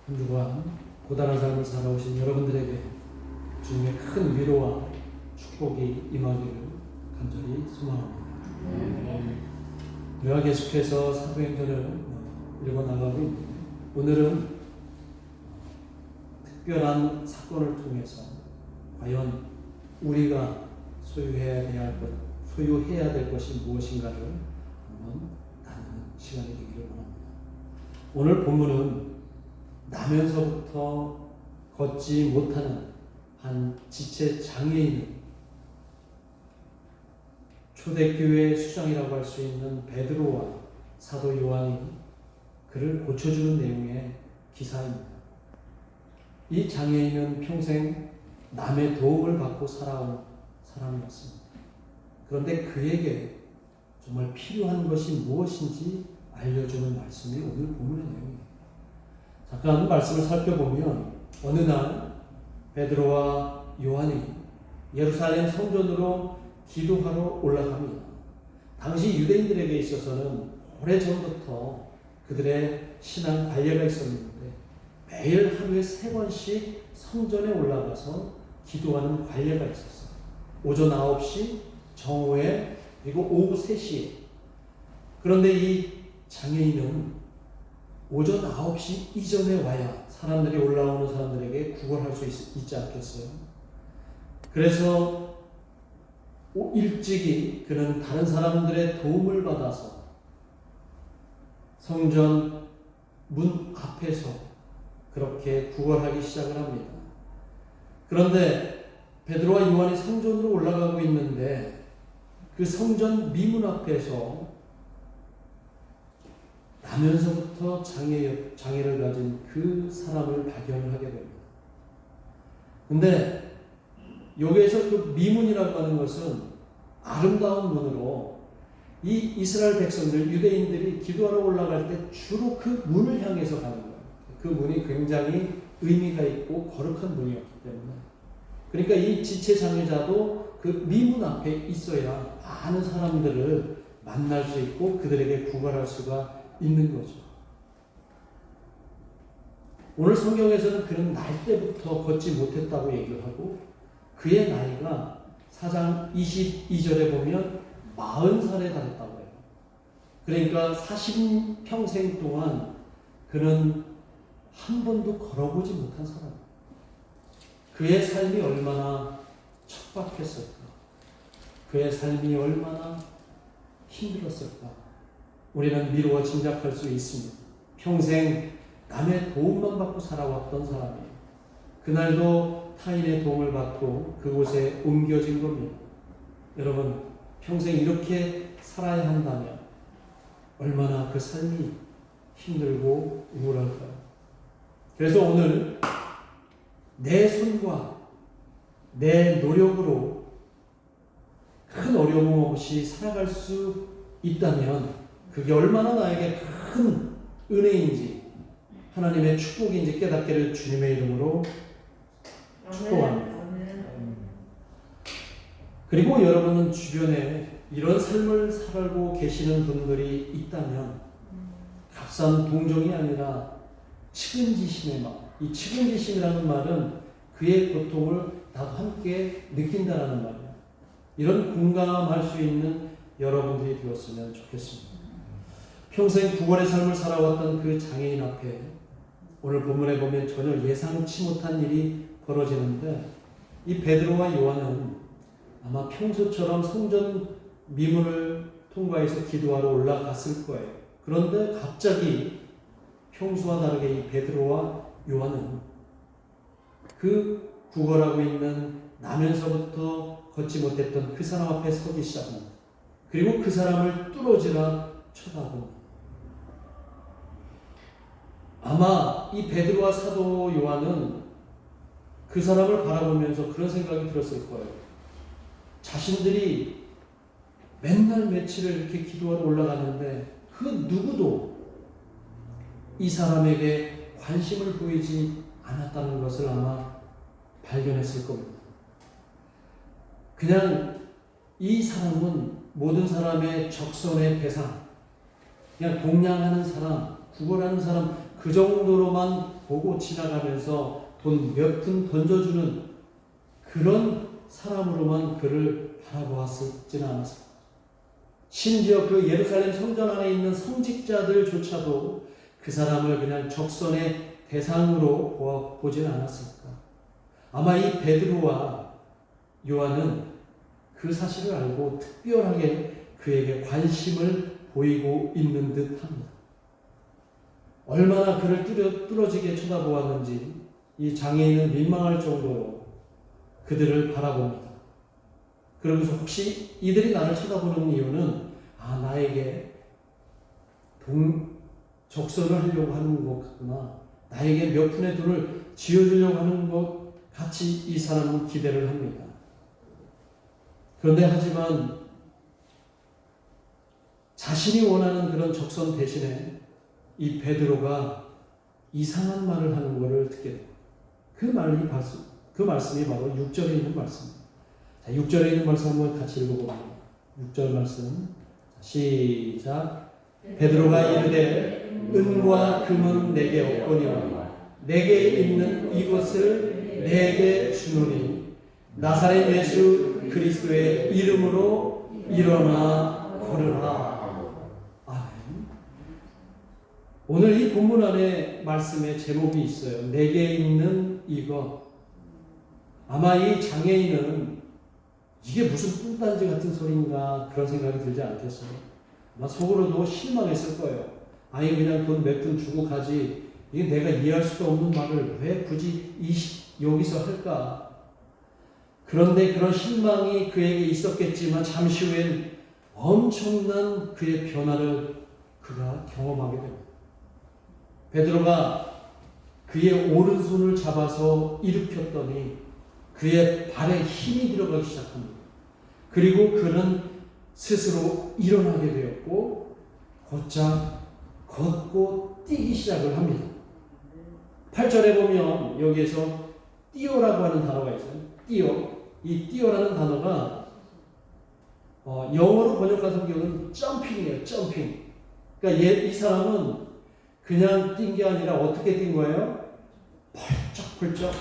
한 주간 고단한 삶을 살아오신 여러분들에게 주님의 큰 위로와 축복이 임하기를 간절히 소망합니다. 우리가 계속해서 사도행전을 읽어나가고 있는데, 오늘은 특별한 사건을 통해서 과연 우리가 소유해야 될 것이 무엇인가를 한번 나누는 시간이 되기를 원합니다. 오늘 본문은 나면서부터 걷지 못하는 한 지체 장애인을 초대교회 수장이라고 할 수 있는 베드로와 사도 요한이 그를 고쳐주는 내용의 기사입니다. 이 장애인은 평생 남의 도움을 받고 살아온 사람이었습니다. 그런데 그에게 정말 필요한 것이 무엇인지 알려주는 말씀이 오늘 본문의 내용입니다. 잠깐 말씀을 살펴보면 어느 날 베드로와 요한이 예루살렘 성전으로 기도하러 올라갑니다. 당시 유대인들에게 있어서는 오래전부터 그들의 신앙 관례가 있었는데 매일 하루에 3번씩 성전에 올라가서 기도하는 관례가 있었어요. 오전 9시, 정오에, 그리고 오후 3시에. 그런데 이 장애인은 오전 9시 이전에 와야 사람들이 올라오는 사람들에게 구걸할 수 있지 않겠어요? 그래서 일찍이 그는 다른 사람들의 도움을 받아서 성전 문 앞에서 그렇게 구걸하기 시작을 합니다. 그런데 베드로와 요한이 성전으로 올라가고 있는데 그 성전 미문 앞에서 나면서부터 장애를 가진 그 사람을 발견을 하게 됩니다. 근데 여기에서 그 미문이라고 하는 것은 아름다운 문으로 이 이스라엘 백성들, 유대인들이 기도하러 올라갈 때 주로 그 문을 향해서 가는 거예요. 그 문이 굉장히 의미가 있고 거룩한 문이었기 때문에. 그러니까 이 지체 장애자도 그 미문 앞에 있어야 많은 사람들을 만날 수 있고 그들에게 구걸할 수가 있는 거죠. 오늘 성경에서는 그는 날 때부터 걷지 못했다고 얘기를 하고 그의 나이가 4장 22절에 보면 40살에 달했다고 해요. 그러니까 40평생 동안 그는 한 번도 걸어보지 못한 사람이에요. 그의 삶이 얼마나 척박했을까? 그의 삶이 얼마나 힘들었을까? 우리는 미루어 짐작할 수 있습니다. 평생 남의 도움만 받고 살아왔던 사람이에요. 그날도 타인의 도움을 받고 그곳에 옮겨진 겁니다. 여러분, 평생 이렇게 살아야 한다면 얼마나 그 삶이 힘들고 우울할까요? 그래서 오늘 내 손과 내 노력으로 큰 어려움 없이 살아갈 수 있다면 그게 얼마나 나에게 큰 은혜인지 하나님의 축복인지 깨닫기를 주님의 이름으로 축복합니다. 그리고 여러분은 주변에 이런 삶을 살고 계시는 분들이 있다면 값싼 동정이 아니라 측은지심의 마음. 이 측은지심이라는 말은 그의 고통을 나도 함께 느낀다라는 말이에요. 이런 공감할 수 있는 여러분들이 되었으면 좋겠습니다. 평생 구걸의 삶을 살아왔던 그 장애인 앞에 오늘 본문에 보면 전혀 예상치 못한 일이 벌어지는데 이 베드로와 요한은 아마 평소처럼 성전 미문을 통과해서 기도하러 올라갔을 거예요. 그런데 갑자기 평소와 다르게 이 베드로와 요한은 그 구걸하고 있는 나면서부터 걷지 못했던 그 사람 앞에 서기 시작합니다. 그리고 그 사람을 뚫어지라 쳐다봅니다. 아마 이 베드로와 사도 요한은 그 사람을 바라보면서 그런 생각이 들었을 거예요. 자신들이 맨날 며칠을 이렇게 기도하러 올라갔는데 그 누구도 이 사람에게 관심을 보이지 않았다는 것을 아마 발견했을 겁니다. 그냥 이 사람은 모든 사람의 적선의 대상, 그냥 동냥하는 사람, 구걸하는 사람, 그 정도로만 보고 지나가면서 돈 몇 푼 던져주는 그런 사람으로만 그를 바라보았지는 않았습니다. 심지어 그 예루살렘 성전 안에 있는 성직자들조차도 그 사람을 그냥 적선의 대상으로 보지는 않았을까. 아마 이 베드로와 요한은 그 사실을 알고 특별하게 그에게 관심을 보이고 있는 듯합니다. 얼마나 그를 뚫어지게 쳐다보았는지 이 장애인은 민망할 정도로 그들을 바라봅니다. 그러면서 혹시 이들이 나를 쳐다보는 이유는 나에게 적선을 하려고 하는 것 같구나. 나에게 몇 푼의 돈을 쥐어주려고 하는 것 같이 이 사람은 기대를 합니다. 그런데 하지만 자신이 원하는 그런 적선 대신에 이 베드로가 이상한 말을 하는 것을 듣게 됩니다. 그 말씀이 바로 6절에 있는 말씀입니다. 자, 6절에 있는 말씀 한번 같이 읽어봅니다. 6절 말씀 시작. 베드로가 이르되 은과 금은 내게 없거니와 내게 있는 이것을 내게 주노니 나사렛 예수 그리스도의 이름으로 일어나 걸으라. 아멘. 오늘 이 본문 안에 말씀의 제목이 있어요. 내게 있는 이것. 아마 이 장애인은 이게 무슨 뚱딴지 같은 소리인가 그런 생각이 들지 않겠어요? 아마 속으로도 실망했을 거예요. 아니 그냥 돈 몇 푼 주고 가지. 이게 내가 이해할 수도 없는 말을 왜 굳이 여기서 할까? 그런데 그런 실망이 그에게 있었겠지만 잠시 후엔 엄청난 그의 변화를 그가 경험하게 됩니다. 베드로가 그의 오른손을 잡아서 일으켰더니 그의 발에 힘이 들어가기 시작합니다. 그리고 그는 스스로 일어나게 되었고 곧장 걷고 뛰기 시작을 합니다. 8절에 보면 여기에서 뛰어라고 하는 단어가 있어요. 뛰어. 이 뛰어라는 단어가 영어로 번역한 성경은 점핑이에요. 점핑. 그러니까 이 사람은 그냥 뛴 게 아니라 어떻게 뛴 거예요? 펄쩍펄쩍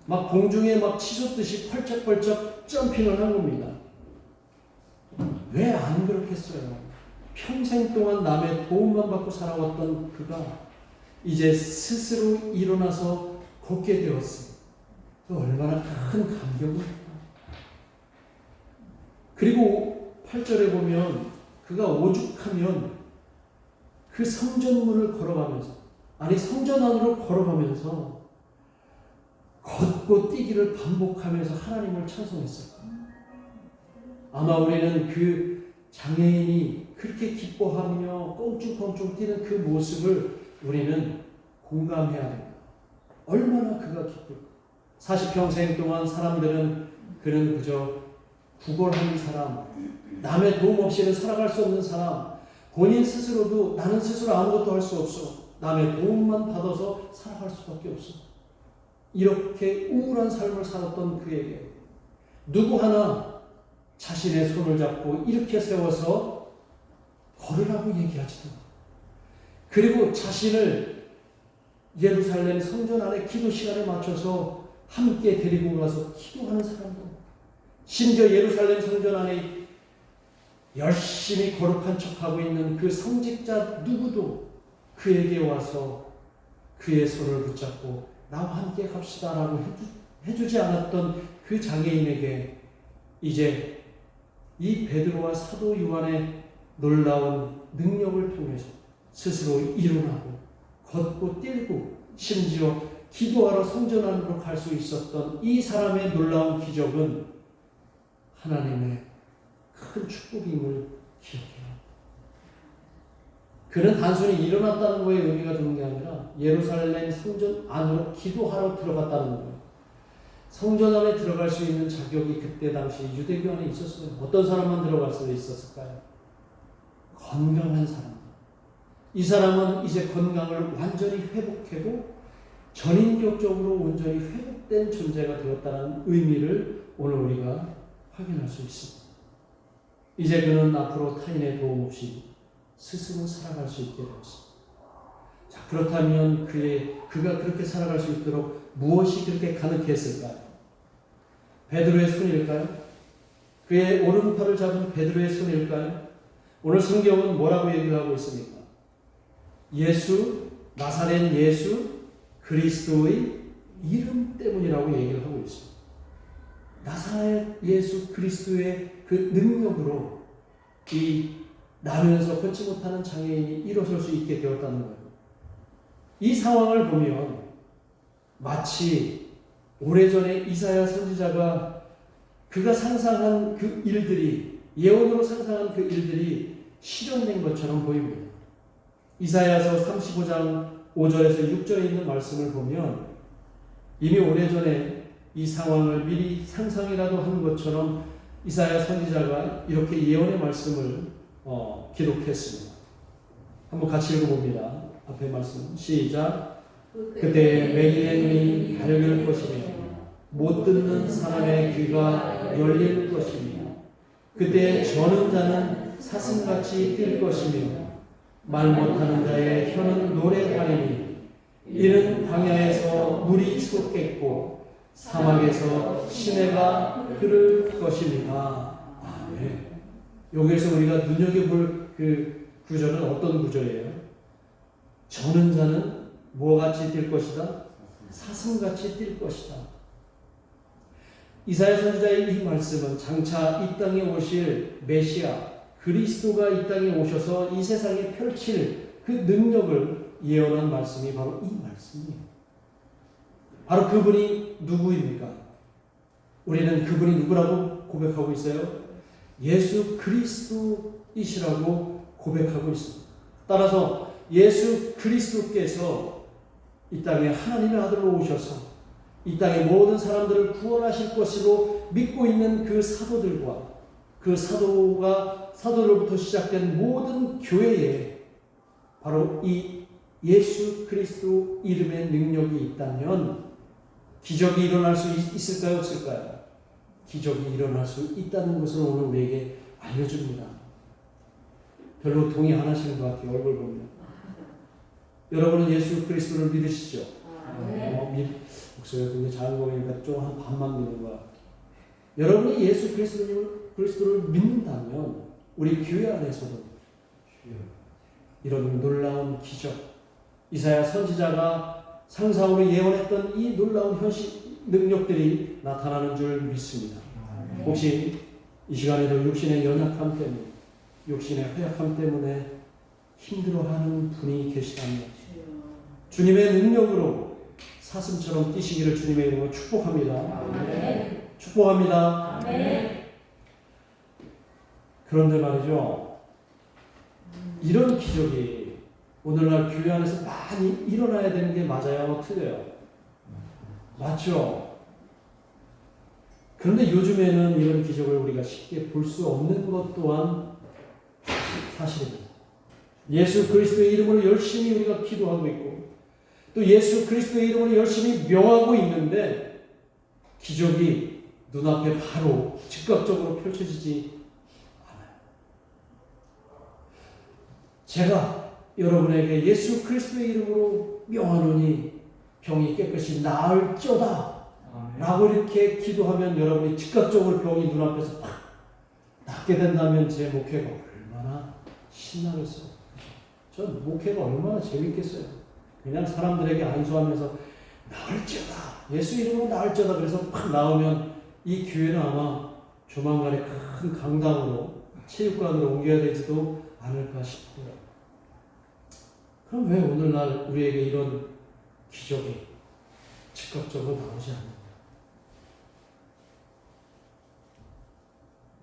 막 공중에 막 치솟듯이 펄쩍펄쩍 점핑을 한 겁니다. 왜 안 그렇겠어요? 평생 동안 남의 도움만 받고 살아왔던 그가 이제 스스로 일어나서 걷게 되었어요. 얼마나 큰 감격입니까? 그리고 8절에 보면 그가 오죽하면 그 성전문을 걸어가면서 성전 안으로 걸어가면서 걷고 뛰기를 반복하면서 하나님을 찬송했을까? 아마 우리는 그 장애인이 그렇게 기뻐하며 껑충껑충 뛰는 그 모습을 우리는 공감해야 됩니다. 얼마나 그가 기쁠까? 40평생 동안 사람들은 그는 그저 구걸하는 사람, 남의 도움 없이는 살아갈 수 없는 사람, 본인 스스로도 나는 스스로 아무것도 할 수 없어. 남의 도움만 받아서 살아갈 수밖에 없어. 이렇게 우울한 삶을 살았던 그에게 누구 하나 자신의 손을 잡고 이렇게 세워서 걸으라고 얘기하지도 않고 그리고 자신을 예루살렘 성전 안에 기도 시간에 맞춰서 함께 데리고 가서 기도하는 사람도 심지어 예루살렘 성전 안에 열심히 거룩한 척하고 있는 그 성직자 누구도 그에게 와서 그의 손을 붙잡고 나와 함께 갑시다라고 해주지 않았던 그 장애인에게 이제 이 베드로와 사도 요한의 놀라운 능력을 통해서 스스로 일어나고 걷고 뛰고 심지어 기도하러 성전 안으로 갈 수 있었던 이 사람의 놀라운 기적은 하나님의 큰 축복임을 기억해요. 그는 단순히 일어났다는 거에 의미가 드는 게 아니라 예루살렘 성전 안으로 기도하러 들어갔다는 거예요. 성전 안에 들어갈 수 있는 자격이 그때 당시 유대교 안에 있었어요. 어떤 사람만 들어갈 수 있었을까요? 건강한 사람들. 이 사람은 이제 건강을 완전히 회복하고 전인격적으로 온전히 회복된 존재가 되었다는 의미를 오늘 우리가 확인할 수 있습니다. 이제 그는 앞으로 타인의 도움 없이 스스로 살아갈 수 있게 되었습니다. 자, 그렇다면 그가 그렇게 살아갈 수 있도록 무엇이 그렇게 가능케 했을까요? 베드로의 손일까요? 그의 오른팔을 잡은 베드로의 손일까요? 오늘 성경은 뭐라고 얘기를 하고 있습니까? 예수, 나사렛 예수 그리스도의 이름 때문이라고 얘기를 하고 있습니다. 나사렛 예수 그리스도의 그 능력으로 이 나면서 걷지 못하는 장애인이 일어설 수 있게 되었다는 거예요. 이 상황을 보면 마치 오래전에 이사야 선지자가 그가 상상한 그 일들이, 예언으로 상상한 그 일들이 실현된 것처럼 보입니다. 이사야서 35장 5절에서 6절에 있는 말씀을 보면 이미 오래전에 이 상황을 미리 상상이라도 한 것처럼 이사야 선지자가 이렇게 예언의 말씀을 기록했습니다. 한번 같이 읽어봅니다. 앞에 말씀 시작. 그때 맹인의 눈이 밝을 것이며 못 듣는 사람의 귀가 열릴 것이며 그때 저는 자는 사슴같이 뛸 것이며 말 못하는 자의 혀는 노래하리니 이는 광야에서 물이 솟겠고 사막에서 시내가 흐를 것입니다. 아멘. 여기에서 우리가 눈여겨볼 그 구절은 어떤 구절이에요? 저는 자는 뭐같이 뛸 것이다? 사슴같이 뛸 것이다. 이사야 선지자의 이 말씀은 장차 이 땅에 오실 메시아 그리스도가 이 땅에 오셔서 이 세상에 펼칠 그 능력을 예언한 말씀이 바로 이 말씀이에요. 바로 그분이 누구입니까? 우리는 그분이 누구라고 고백하고 있어요? 예수 그리스도이시라고 고백하고 있습니다. 따라서 예수 그리스도께서 이 땅에 하나님의 아들로 오셔서 이 땅의 모든 사람들을 구원하실 것으로 믿고 있는 그 사도들과 그 사도로부터 시작된 모든 교회에 바로 이 예수 그리스도 이름의 능력이 있다면 기적이 일어날 수 있을까요? 없을까요? 기적이 일어날 수 있다는 것을 오늘 우리에게 알려줍니다. 별로 동의 안 하시는 것 같아요. 얼굴 보면. 여러분은 예수 그리스도를 믿으시죠? 목소리가 굉장히 작은 거 보니까 좀 한 반만 믿는 것 같아요. 여러분이 예수 그리스도를 믿는다면 우리 교회 안에서도 이런 놀라운 기적, 이사야 선지자가 상상으로 예언했던 이 놀라운 능력들이 나타나는 줄 믿습니다. 혹시 이 시간에도 육신의 연약함 때문에, 육신의 허약함 때문에 힘들어하는 분이 계시다면 주님의 능력으로 사슴처럼 뛰시기를 주님의 이름으로 축복합니다. 아멘. 축복합니다. 아멘. 그런데 말이죠, 이런 기적이 오늘날 교회 안에서 많이 일어나야 되는 게 맞아요? 틀려요? 맞죠? 그런데 요즘에는 이런 기적을 우리가 쉽게 볼 수 없는 것 또한 사실입니다. 예수 그리스도의 이름으로 열심히 우리가 기도하고 있고 또 예수 그리스도의 이름으로 열심히 명하고 있는데 기적이 눈앞에 바로 즉각적으로 펼쳐지지 않아요. 제가 여러분에게 예수 그리스도의 이름으로 명하노니 병이 깨끗이 나을지어다 라고 이렇게 기도하면 여러분이 즉각적으로 병이 눈앞에서 팍 낫게 된다면 제 목회가 얼마나 신나겠어요. 전 목회가 얼마나 재밌겠어요. 그냥 사람들에게 안수하면서 나을지어다, 예수 이름으로 나을지어다 그래서 팍 나오면 이 교회는 아마 조만간에 큰 강당으로 체육관으로 옮겨야 되지도 않을까 싶어요. 그럼 왜 오늘날 우리에게 이런 기적이 즉각적으로 나오지 않는가?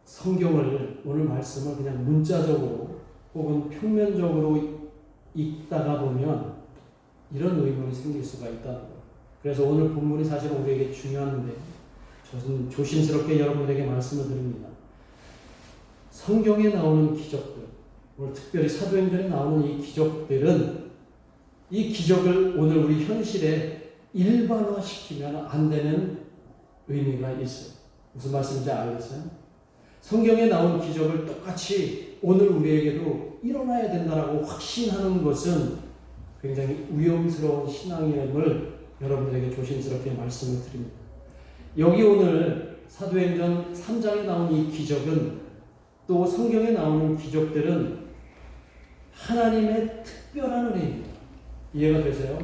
성경을, 오늘 말씀을 그냥 문자적으로 혹은 평면적으로 읽다가 보면 이런 의문이 생길 수가 있다는 거예요. 그래서 오늘 본문이 사실 우리에게 중요한데 저는 조심스럽게 여러분에게 말씀을 드립니다. 성경에 나오는 기적들, 오늘 특별히 사도행전에 나오는 이 기적들은 이 기적을 오늘 우리 현실에 일반화시키면 안 되는 의미가 있어요. 무슨 말씀인지 알겠어요? 성경에 나온 기적을 똑같이 오늘 우리에게도 일어나야 된다라고 확신하는 것은 굉장히 위험스러운 신앙임을 여러분들에게 조심스럽게 말씀을 드립니다. 여기 오늘 사도행전 3장에 나온 이 기적은, 또 성경에 나오는 기적들은 하나님의 특별한 은혜입니다. 이해가 되세요?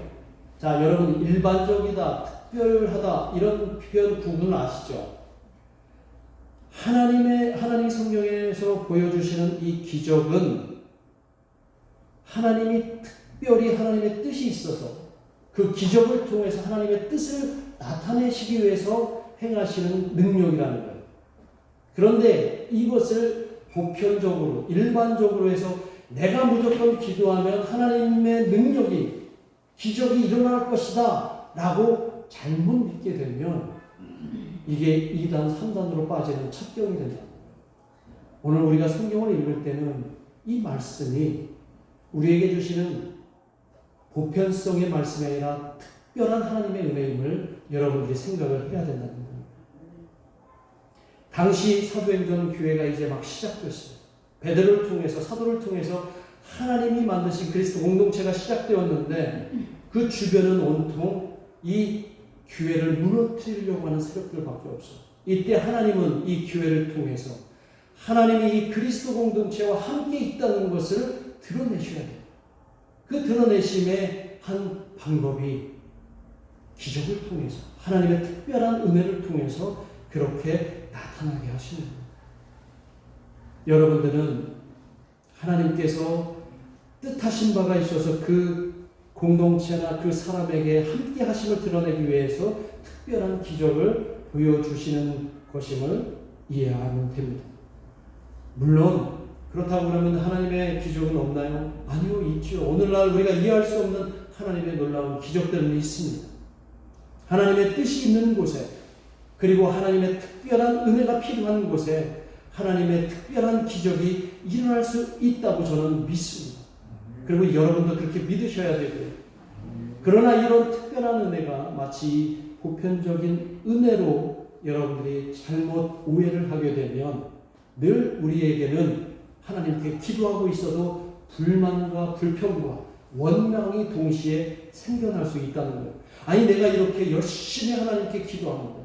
자, 여러분, 일반적이다, 특별하다 이런 표현 구분 아시죠? 하나님 성경에서 보여주시는 이 기적은 하나님이 특별히 하나님의 뜻이 있어서 그 기적을 통해서 하나님의 뜻을 나타내시기 위해서 행하시는 능력이라는 거예요. 그런데 이것을 보편적으로, 일반적으로 해서 내가 무조건 기도하면 하나님의 능력이, 기적이 일어날 것이다 라고 잘못 믿게 되면 이게 2단, 3단으로 빠지는 첩경이 된다. 오늘 우리가 성경을 읽을 때는 이 말씀이 우리에게 주시는 보편성의 말씀이 아니라 특별한 하나님의 은혜임을 여러분들이 생각을 해야 된다는 겁니다. 당시 사도행전 교회가 이제 막 시작됐어요. 베드로를 통해서, 사도를 통해서 하나님이 만드신 그리스도 공동체가 시작되었는데 그 주변은 온통 이 교회를 무너뜨리려고 하는 세력들밖에 없어요. 이때 하나님은 이 교회를 통해서 하나님이 이 그리스도 공동체와 함께 있다는 것을 드러내셔야 돼요. 그 드러내심의 한 방법이 기적을 통해서, 하나님의 특별한 은혜를 통해서 그렇게 나타나게 하시는 거예요. 여러분들은 하나님께서 뜻하신 바가 있어서 그 공동체나 그 사람에게 함께 하심을 드러내기 위해서 특별한 기적을 보여주시는 것임을 이해하면 됩니다. 물론 그렇다고 그러면 하나님의 기적은 없나요? 아니요, 있죠. 오늘날 우리가 이해할 수 없는 하나님의 놀라운 기적들은 있습니다. 하나님의 뜻이 있는 곳에, 그리고 하나님의 특별한 은혜가 필요한 곳에 하나님의 특별한 기적이 일어날 수 있다고 저는 믿습니다. 그리고 여러분도 그렇게 믿으셔야 되고요. 그러나 이런 특별한 은혜가 마치 보편적인 은혜로 여러분들이 잘못 오해를 하게 되면 늘 우리에게는 하나님께 기도하고 있어도 불만과 불평과 원망이 동시에 생겨날 수 있다는 거예요. 아니, 내가 이렇게 열심히 하나님께 기도하는데,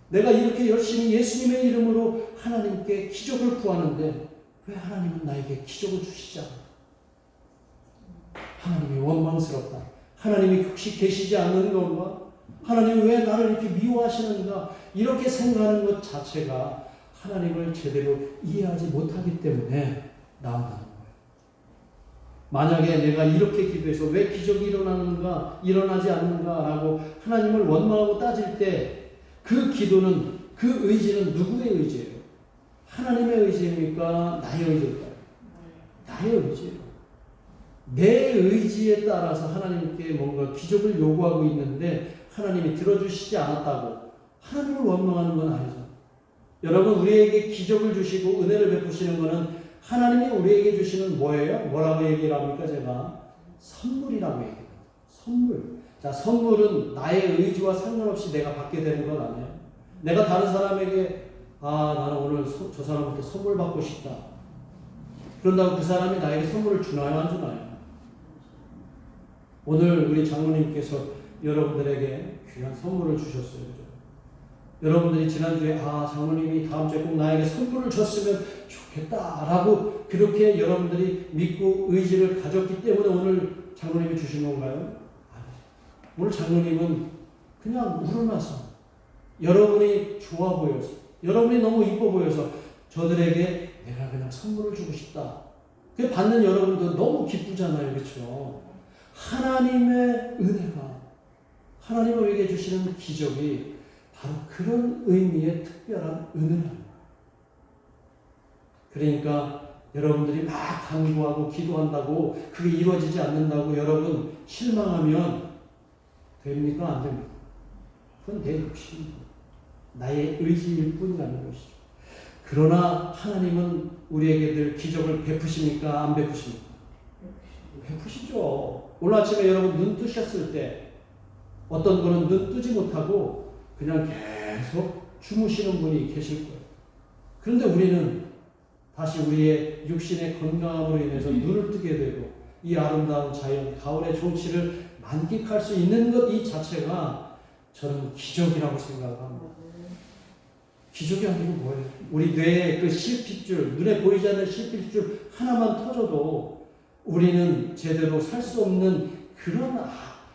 내가 이렇게 열심히 예수님의 이름으로 하나님께 기적을 구하는데 왜 하나님은 나에게 기적을 주시지 않을까? 하나님이 원망스럽다. 하나님이 혹시 계시지 않는 건가? 하나님이 왜 나를 이렇게 미워하시는가? 이렇게 생각하는 것 자체가 하나님을 제대로 이해하지 못하기 때문에 나온다는 거예요. 만약에 내가 이렇게 기도해서 왜 기적이 일어나는가, 일어나지 않는가라고 하나님을 원망하고 따질 때 그 기도는, 그 의지는 누구의 의지예요? 하나님의 의지입니까? 나의 의지일까요? 나의 의지예요. 내 의지에 따라서 하나님께 뭔가 기적을 요구하고 있는데 하나님이 들어주시지 않았다고 하나님을 원망하는 건 아니죠. 여러분, 우리에게 기적을 주시고 은혜를 베푸시는 것은 하나님이 우리에게 주시는 뭐예요? 뭐라고 얘기를 합니까? 제가 선물이라고 얘기해요. 선물. 자, 선물은 나의 의지와 상관없이 내가 받게 되는 건 아니에요. 내가 다른 사람에게 나는 오늘 저 사람한테 선물 받고 싶다. 그런다고 그 사람이 나에게 선물을 주나요? 안 주나요? 오늘 우리 장로님께서 여러분들에게 귀한 선물을 주셨어요. 그죠? 여러분들이 지난주에 장로님이 다음 주에 꼭 나에게 선물을 줬으면 좋겠다라고 그렇게 여러분들이 믿고 의지를 가졌기 때문에 오늘 장로님이 주신 건가요? 오늘 장로님은 그냥 우러나서 여러분이 좋아 보여서, 여러분이 너무 이뻐 보여서 저들에게 내가 그냥 선물을 주고 싶다. 그 받는 여러분도 너무 기쁘잖아요. 그렇죠? 하나님의 은혜가, 하나님이 우리에게 주시는 기적이 바로 그런 의미의 특별한 은혜입니다. 그러니까 여러분들이 막 간구하고 기도한다고 그게 이루어지지 않는다고 여러분 실망하면 됩니까? 안 됩니까? 그건 내 욕심이고 나의 의지일 뿐이라는 것이죠. 그러나 하나님은 우리에게 늘 기적을 베푸십니까? 안 베푸십니까? 베푸시죠. 오늘 아침에 여러분 눈 뜨셨을 때 어떤 분은 눈 뜨지 못하고 그냥 계속 주무시는 분이 계실 거예요. 그런데 우리는 다시 우리의 육신의 건강함으로 인해서 눈을 뜨게 되고 이 아름다운 자연, 가을의 정취를 만끽할 수 있는 것 이 자체가 저는 기적이라고 생각합니다. 기적이 아니고 뭐예요? 우리 뇌의 그 실핏줄, 눈에 보이지 않는 실핏줄 하나만 터져도 우리는 제대로 살 수 없는 그런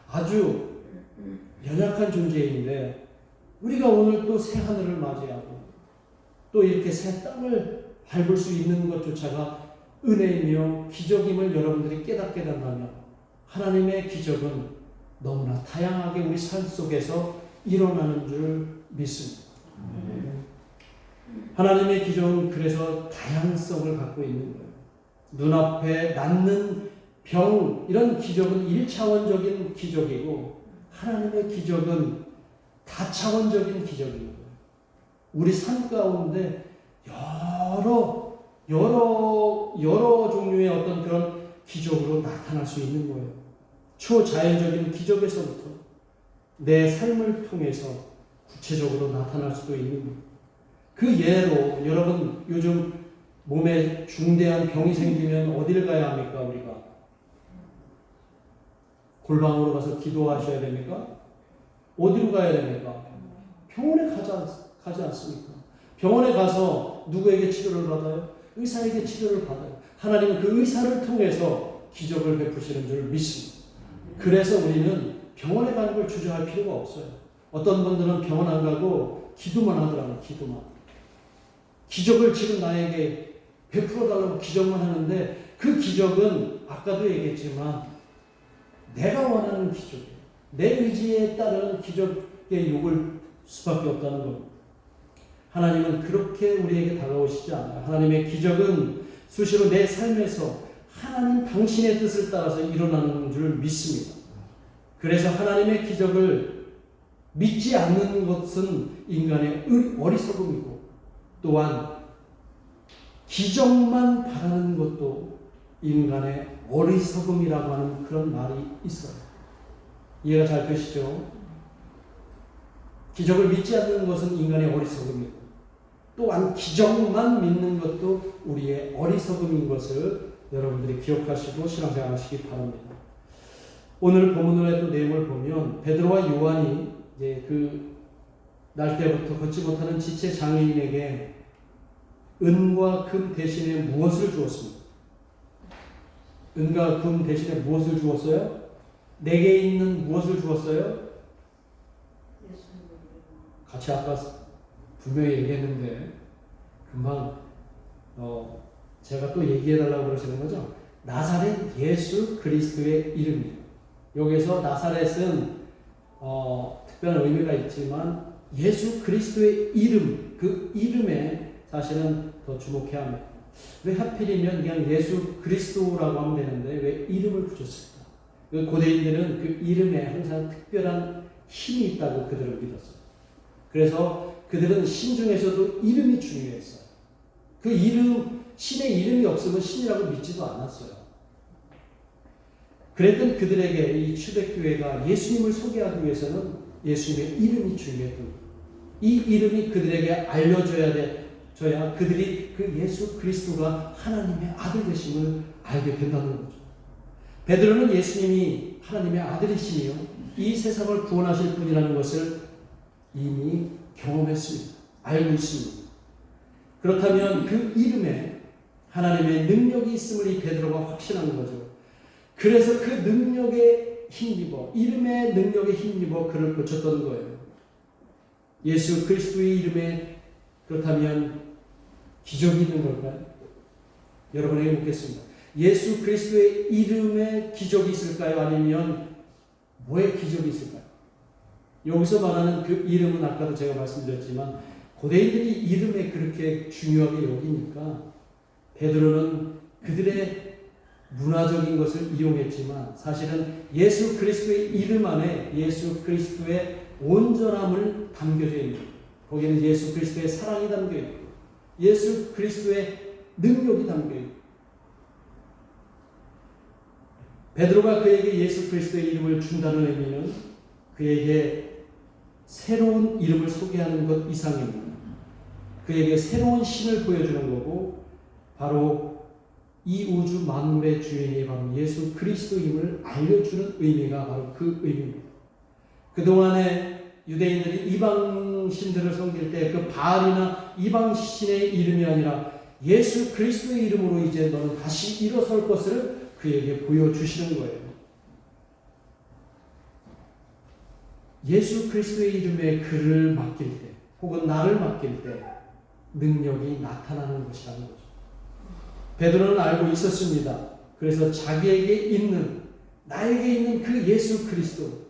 아주 연약한 존재인데, 우리가 오늘 또 새 하늘을 맞이하고 또 이렇게 새 땅을 밟을 수 있는 것조차가 은혜이며 기적임을 여러분들이 깨닫게 된다면, 하나님의 기적은 너무나 다양하게 우리 삶 속에서 일어나는 줄 믿습니다. 하나님의 기적은 그래서 다양성을 갖고 있는 거예요. 눈앞에 낫는 병, 이런 기적은 1차원적인 기적이고, 하나님의 기적은 다차원적인 기적인 거예요. 우리 삶 가운데 여러 종류의 어떤 그런 기적으로 나타날 수 있는 거예요. 초자연적인 기적에서부터 내 삶을 통해서 구체적으로 나타날 수도 있는 거예요. 그 예로 여러분, 요즘 몸에 중대한 병이 생기면 어디를 가야 합니까? 우리가 골방으로 가서 기도하셔야 됩니까? 어디로 가야 됩니까? 병원에 가지 않습니까? 병원에 가서 누구에게 치료를 받아요? 의사에게 치료를 받아요. 하나님은 그 의사를 통해서 기적을 베푸시는 줄 믿습니다. 그래서 우리는 병원에 가는 걸 주저할 필요가 없어요. 어떤 분들은 병원 안 가고 기도만 하더라고요. 기도만. 기적을 지금 나에게 베풀어 달라고 기적만 하는데, 그 기적은 아까도 얘기했지만 내가 원하는 기적이에요. 내 의지에 따른 기적의 요구를 수밖에 없다는 겁니다. 하나님은 그렇게 우리에게 다가오시지 않아요. 하나님의 기적은 수시로 내 삶에서 하나님 당신의 뜻을 따라서 일어나는 줄 믿습니다. 그래서 하나님의 기적을 믿지 않는 것은 인간의 어리석음이고, 또한 기적만 바라는 것도 인간의 어리석음이라고 하는 그런 말이 있어요. 이해가 잘 되시죠? 기적을 믿지 않는 것은 인간의 어리석음이고, 또한 기적만 믿는 것도 우리의 어리석음인 것을 여러분들이 기억하시고 신앙생활하시기 바랍니다. 오늘 본문의 또 내용을 보면 베드로와 요한이 이제 그 날 때부터 걷지 못하는 지체 장애인에게 은과 금 대신에 무엇을 주었습니까? 은과 금 대신에 무엇을 주었어요? 내게 있는 무엇을 주었어요? 같이 아까 분명히 얘기했는데 금방 제가 또 얘기해달라고 그러시는 거죠? 나사렛 예수 그리스도의 이름이에요. 여기서 나사렛은 특별한 의미가 있지만 예수 그리스도의 이름, 그 이름에 사실은 더 주목해야 합니다. 왜 하필이면 그냥 예수 그리스도라고 하면 되는데 왜 이름을 붙였을까? 고대인들은 그 이름에 항상 특별한 힘이 있다고 그들은 믿었어요. 그래서 그들은 신 중에서도 이름이 중요했어요. 그 이름, 신의 이름이 없으면 신이라고 믿지도 않았어요. 그랬던 그들에게 이 초대교회가 예수님을 소개하기 위해서는 예수님의 이름이 중요했던 거예요. 이 이름이 그들에게 알려져야 그들이 그 예수 그리스도가 하나님의 아들 되심을 알게 된다는 거죠. 베드로는 예수님이 하나님의 아들이시며 이 세상을 구원하실 분이라는 것을 이미 경험했습니다. 알고 있습니다. 그렇다면 그 이름에 하나님의 능력이 있음을 이 베드로가 확신하는 거죠. 그래서 그 능력에 힘입어, 이름의 능력에 힘입어 그를 고쳤던 거예요. 예수 그리스도의 이름에 그렇다면 기적이 있는 걸까요? 여러분에게 묻겠습니다. 예수 그리스도의 이름에 기적이 있을까요? 아니면 뭐의 기적이 있을까요? 여기서 말하는 그 이름은 아까도 제가 말씀드렸지만 고대인들이 이름에 그렇게 중요하게 여기니까 베드로는 그들의 문화적인 것을 이용했지만 사실은 예수 그리스도의 이름 안에 예수 그리스도의 온전함을 담겨져 있는 거예요. 거기는 예수 그리스도의 사랑이 담겨 있고 예수 그리스도의 능력이 담겨 있고 베드로가 그에게 예수 그리스도의 이름을 준다는 의미는 그에게 새로운 이름을 소개하는 것 이상입니다. 그에게 새로운 신을 보여주는 거고 바로 이 우주 만물의 주인이 바로 예수 그리스도임을 알려주는 의미가 바로 그 의미입니다. 그동안에 유대인들이 이방신들을 섬길 때 그 바알이나 이방신의 이름이 아니라 예수 그리스도의 이름으로 이제 너는 다시 일어설 것을 그에게 보여주시는 거예요. 예수 그리스도의 이름에 그를 맡길 때 혹은 나를 맡길 때 능력이 나타나는 것이라는 거죠. 베드로는 알고 있었습니다. 그래서 자기에게 있는, 나에게 있는 그 예수 그리스도,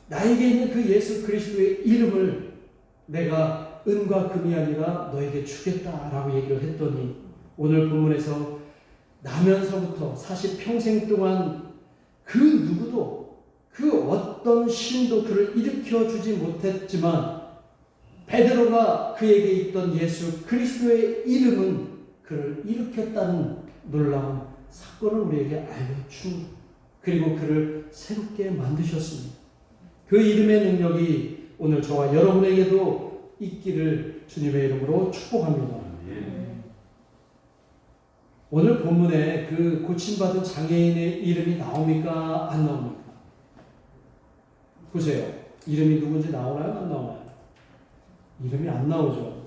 나에게 있는 그 예수 그리스도의 이름을 내가 은과 금이 아니라 너에게 주겠다라고 얘기를 했더니 오늘 본문에서 나면서부터 사실 평생 동안 그 누구도 그 어떤 신도 그를 일으켜 주지 못했지만 베드로가 그에게 있던 예수 그리스도의 이름은 그를 일으켰다는 놀라운 사건을 우리에게 알려준, 그리고 그를 새롭게 만드셨습니다. 그 이름의 능력이 오늘 저와 여러분에게도 있기를 주님의 이름으로 축복합니다. 오늘 본문에 그 고침받은 장애인의 이름이 나옵니까? 안 나옵니까? 보세요. 이름이 누군지 나오나요? 안 나오나요? 이름이 안 나오죠.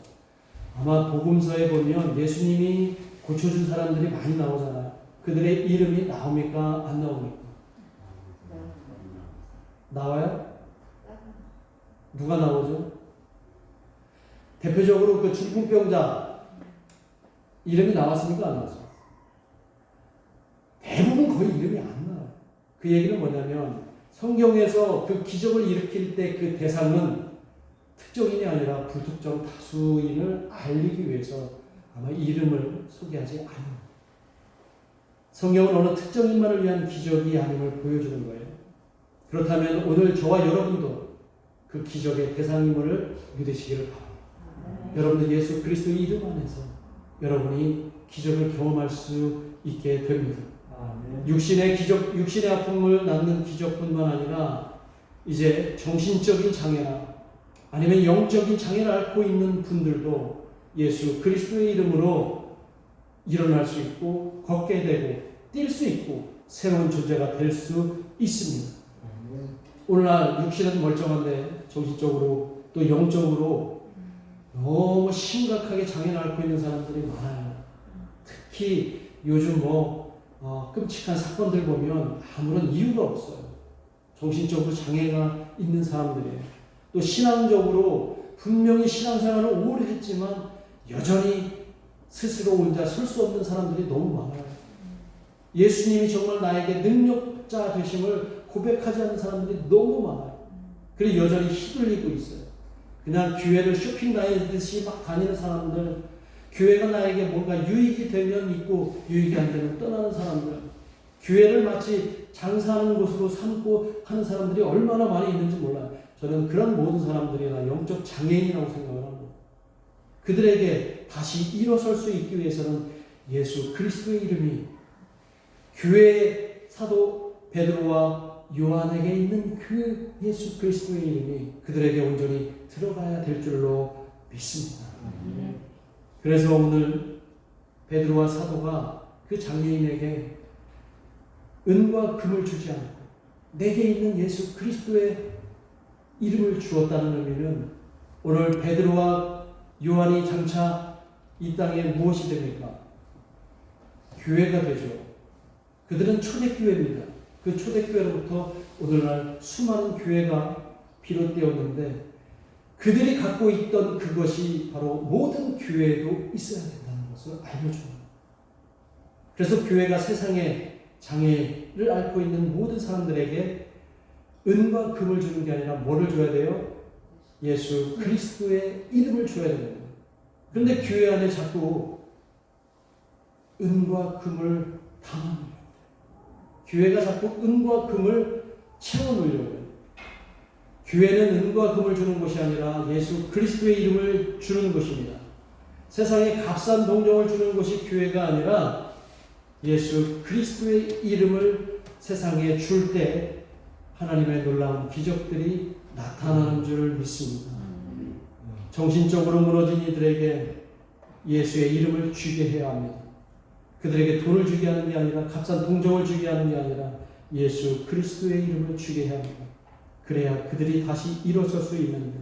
아마 복음서에 보면 예수님이 고쳐준 사람들이 많이 나오잖아요. 그들의 이름이 나옵니까? 안 나옵니까? 나와요? 누가 나오죠? 대표적으로 그 중풍병자 이름이 나왔습니까? 안 나왔어요? 대부분 거의 이름이 안 나와요. 그 얘기는 뭐냐면 성경에서 그 기적을 일으킬 때 그 대상은 특정인이 아니라 불특정 다수인을 알리기 위해서 아마 이름을 소개하지 않아요. 성경은 어느 특정인만을 위한 기적이 아님을 보여주는 거예요. 그렇다면 오늘 저와 여러분도 그 기적의 대상임을 믿으시기를 바랍니다. 여러분들 예수 그리스도의 이름 안에서 여러분이 기적을 경험할 수 있게 됩니다. 육신의 기적, 육신의 아픔을 낫는 기적뿐만 아니라 이제 정신적인 장애나 아니면 영적인 장애를 앓고 있는 분들도 예수 그리스도의 이름으로 일어날 수 있고 걷게 되고 뛸 수 있고 새로운 존재가 될 수 있습니다. 오늘날 육신은 멀쩡한데 정신적으로 또 영적으로 너무 심각하게 장애를 앓고 있는 사람들이 많아요. 특히 요즘 끔찍한 사건들 보면 아무런 이유가 없어요. 정신적으로 장애가 있는 사람들이에요. 또 신앙적으로 분명히 신앙생활을 오래 했지만 여전히 스스로 혼자 설 수 없는 사람들이 너무 많아요. 예수님이 정말 나에게 능력자 되심을 고백하지 않는 사람들이 너무 많아요. 그리고 여전히 휘둘리고 있어요. 그냥 교회를 쇼핑 다니듯이 막 다니는 사람들, 교회가 나에게 뭔가 유익이 되면 있고 유익이 안 되면 떠나는 사람들, 교회를 마치 장사하는 곳으로 삼고 하는 사람들이 얼마나 많이 있는지 몰라요. 저는 그런 모든 사람들이 나 영적 장애인이라고 생각을 합니다. 그들에게 다시 일어설 수 있기 위해서는 예수 그리스도의 이름이 교회의 사도 베드로와 요한에게 있는 그 예수 그리스도의 이름이 그들에게 온전히 들어가야 될 줄로 믿습니다. 그래서 오늘 베드로와 사도가 그 장애인에게 은과 금을 주지 않고 내게 있는 예수 그리스도의 이름을 주었다는 의미는 오늘 베드로와 요한이 장차 이 땅에 무엇이 됩니까? 교회가 되죠. 그들은 초대교회입니다. 그 초대교회로부터 오늘날 수많은 교회가 비롯되었는데 그들이 갖고 있던 그것이 바로 모든 교회에도 있어야 된다는 것을 알려줍니다. 그래서 교회가 세상에 장애를 앓고 있는 모든 사람들에게 은과 금을 주는 게 아니라 뭐를 줘야 돼요? 예수 그리스도의 이름을 줘야 됩니다. 그런데 교회 안에 자꾸 은과 금을 담아놓으려고, 교회가 자꾸 은과 금을 채워놓으려고 해요. 교회는 은과 금을 주는 것이 아니라 예수 그리스도의 이름을 주는 것입니다. 세상에 값싼 동정을 주는 것이 교회가 아니라 예수 그리스도의 이름을 세상에 줄 때 하나님의 놀라운 기적들이 나타나는 줄 믿습니다. 정신적으로 무너진 이들에게 예수의 이름을 쥐게 해야 합니다. 그들에게 돈을 주게 하는 게 아니라 값싼 동정을 주게 하는 게 아니라 예수 그리스도의 이름을 주게 해야 합니다. 그래야 그들이 다시 일어설 수 있는데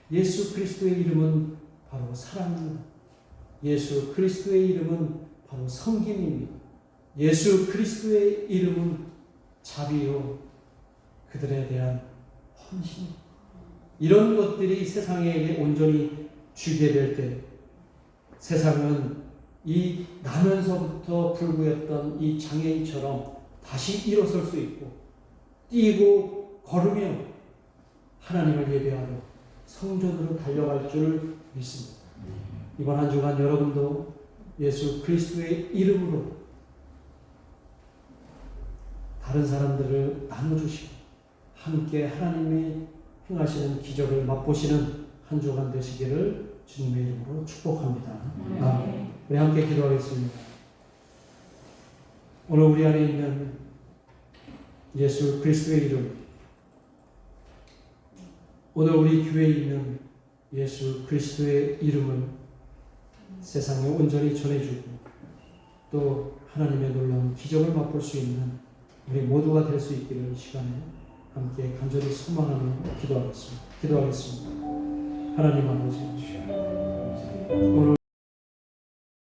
예수 그리스도의 이름은 바로 사랑입니다. 예수 그리스도의 이름은 바로 섬김입니다. 예수 그리스도의 이름은 자비요 그들에 대한 헌신. 이런 것들이 세상에게 온전히 주게 될 때 세상은 이 나면서부터 불구했던 이 장애인처럼 다시 일어설 수 있고 뛰고 걸으며 하나님을 예배하러 성전으로 달려갈 줄 믿습니다. 이번 한 주간 여러분도 예수 그리스도의 이름으로 다른 사람들을 나눠주시고 함께 하나님의 행하시는 기적을 맛보시는 한 주간 되시기를 주님의 이름으로 축복합니다. 아멘. 우리 함께 기도하겠습니다. 오늘 우리 안에 있는 예수 그리스도의 이름, 오늘 우리 교회에 있는 예수 그리스도의 이름을 세상에 온전히 전해주고 또 하나님의 놀라운 기적을 맛볼 수 있는 우리 모두가 될 수 있기를 이 시간에 함께 간절히 소망하며 기도하겠습니다. 하나님 아버지, 오늘